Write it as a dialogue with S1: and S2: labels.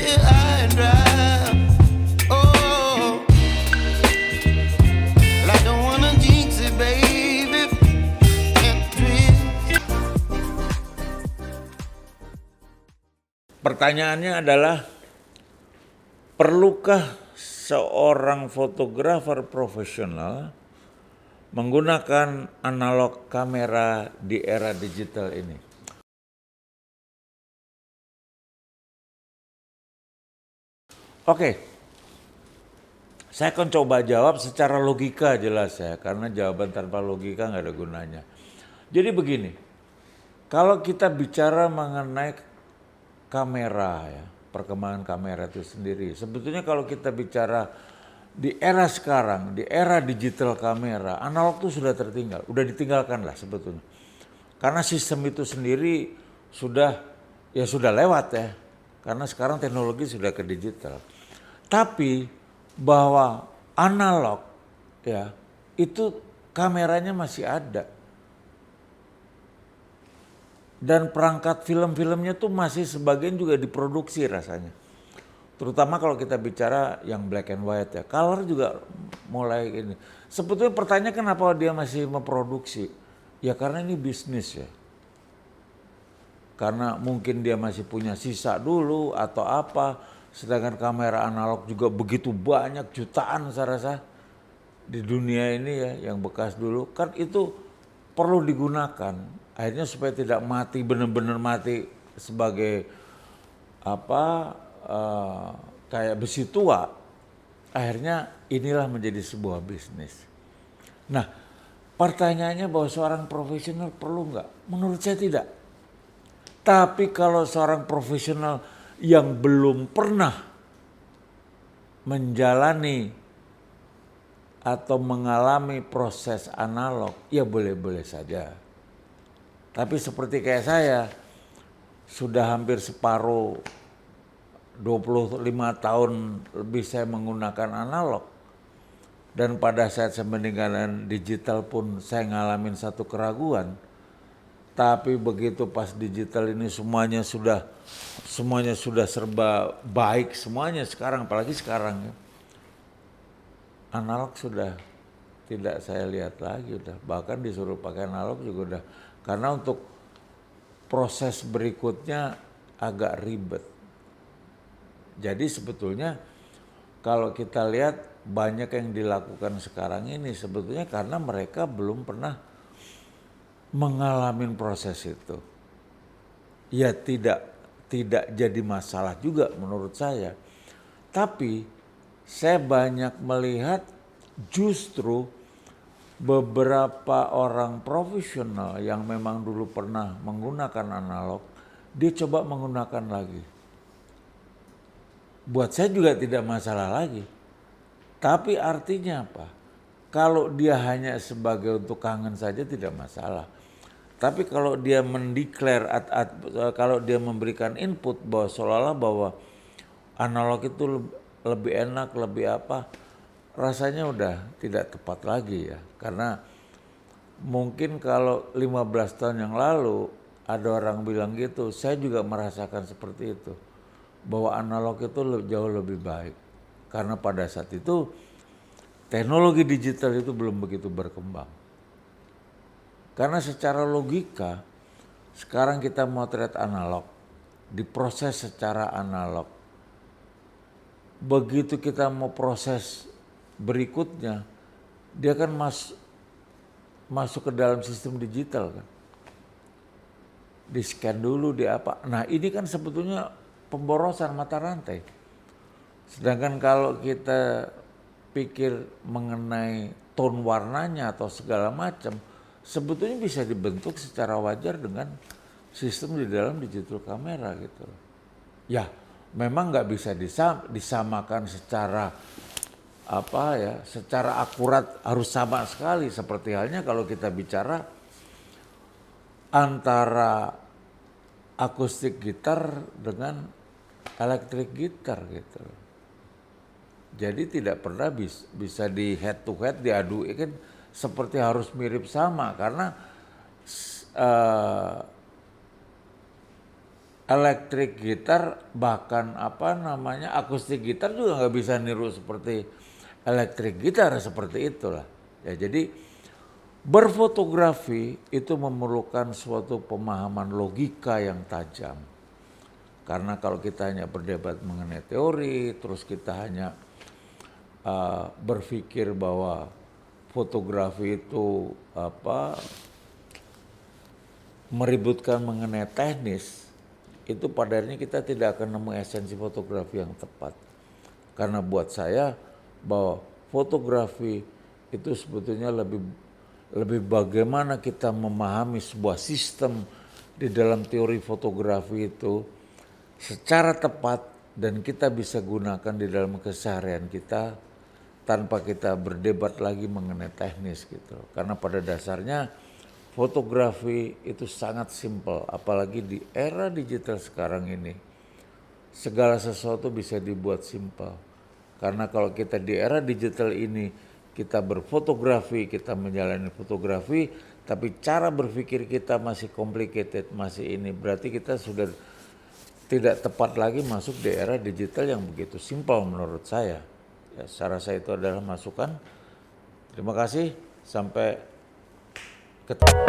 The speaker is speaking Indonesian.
S1: till I drive. Oh, well, I don't wanna jinx it, baby. Can't twist.
S2: Pertanyaannya adalah, perlukah seorang fotografer profesional menggunakan analog kamera di era digital ini? Oke, saya akan coba jawab secara logika jelas ya, karena jawaban tanpa logika nggak ada gunanya. Jadi begini, kalau kita bicara mengenai kamera ya, perkembangan kamera itu sendiri, sebetulnya kalau kita bicara di era sekarang, di era digital kamera, analog itu sudah tertinggal, udah ditinggalkan lah sebetulnya. Karena sistem itu sendiri sudah lewat ya, karena sekarang teknologi sudah ke digital. Tapi bahwa analog ya itu kameranya masih ada. Dan perangkat film-filmnya tuh masih sebagian juga diproduksi rasanya. Terutama kalau kita bicara yang black and white ya. Color juga mulai ini. Sebetulnya pertanyaan kenapa dia masih memproduksi? Ya karena ini bisnis ya. Karena mungkin dia masih punya sisa dulu atau apa. Sedangkan kamera analog juga begitu banyak, jutaan saya rasa di dunia ini ya yang bekas dulu. Kan itu perlu digunakan. Akhirnya supaya tidak mati, benar-benar mati sebagai kayak besi tua. Akhirnya inilah menjadi sebuah bisnis. Nah, pertanyaannya bahwa seorang profesional perlu nggak? Menurut saya tidak. Tapi kalau seorang profesional yang belum pernah menjalani atau mengalami proses analog, ya boleh-boleh saja. Tapi seperti kayak saya, sudah hampir separuh 25 tahun lebih saya menggunakan analog. Dan pada saat saya meninggalkan digital pun saya ngalamin satu keraguan. Tapi begitu pas digital ini semuanya sudah serba baik semuanya sekarang, apalagi sekarang ya. Analog sudah tidak saya lihat lagi udah, bahkan disuruh pakai analog juga udah, karena untuk proses berikutnya agak ribet. Jadi sebetulnya kalau kita lihat banyak yang dilakukan sekarang ini sebetulnya karena mereka belum pernah mengalami proses itu. Ya tidak jadi masalah juga menurut saya. Tapi saya banyak melihat justru beberapa orang profesional yang memang dulu pernah menggunakan analog, dia coba menggunakan lagi. Buat saya juga tidak masalah lagi. Tapi artinya apa? Kalau dia hanya sebagai untuk kangen saja tidak masalah. Tapi kalau dia mendeklar, kalau dia memberikan input bahwa seolah-olah bahwa analog itu lebih enak, lebih apa, rasanya udah tidak tepat lagi ya. Karena mungkin kalau 15 tahun yang lalu ada orang bilang gitu, saya juga merasakan seperti itu. Bahwa analog itu jauh lebih baik. Karena pada saat itu teknologi digital itu belum begitu berkembang. Karena secara logika, sekarang kita motret analog, diproses secara analog. Begitu kita mau proses berikutnya, dia kan masuk ke dalam sistem digital kan. Di scan dulu, di apa. Nah ini kan sebetulnya pemborosan mata rantai. Sedangkan kalau kita pikir mengenai tone warnanya atau segala macam, sebetulnya bisa dibentuk secara wajar dengan sistem di dalam digital kamera gitu. Ya, memang nggak bisa disamakan secara secara akurat harus sama sekali. Seperti halnya kalau kita bicara antara akustik gitar dengan elektrik gitar gitu. Jadi tidak pernah bisa di head to head diadu kan. Seperti harus mirip sama karena elektrik gitar, bahkan akustik gitar juga nggak bisa niru seperti elektrik gitar, seperti itulah. Ya, jadi berfotografi itu memerlukan suatu pemahaman logika yang tajam. Karena kalau kita hanya berdebat mengenai teori, terus kita hanya berpikir bahwa fotografi itu meributkan mengenai teknis, itu pada akhirnya kita tidak akan nemu esensi fotografi yang tepat. Karena buat saya bahwa fotografi itu sebetulnya lebih bagaimana kita memahami sebuah sistem di dalam teori fotografi itu secara tepat dan kita bisa gunakan di dalam keseharian kita tanpa kita berdebat lagi mengenai teknis gitu. Karena pada dasarnya fotografi itu sangat simpel, apalagi di era digital sekarang ini. Segala sesuatu bisa dibuat simpel. Karena kalau kita di era digital ini, kita berfotografi, kita menjalani fotografi, tapi cara berpikir kita masih complicated, masih ini. Berarti kita sudah tidak tepat lagi masuk di era digital yang begitu simpel menurut saya. Ya, saya rasa itu adalah masukan. Terima kasih, sampai ketemu.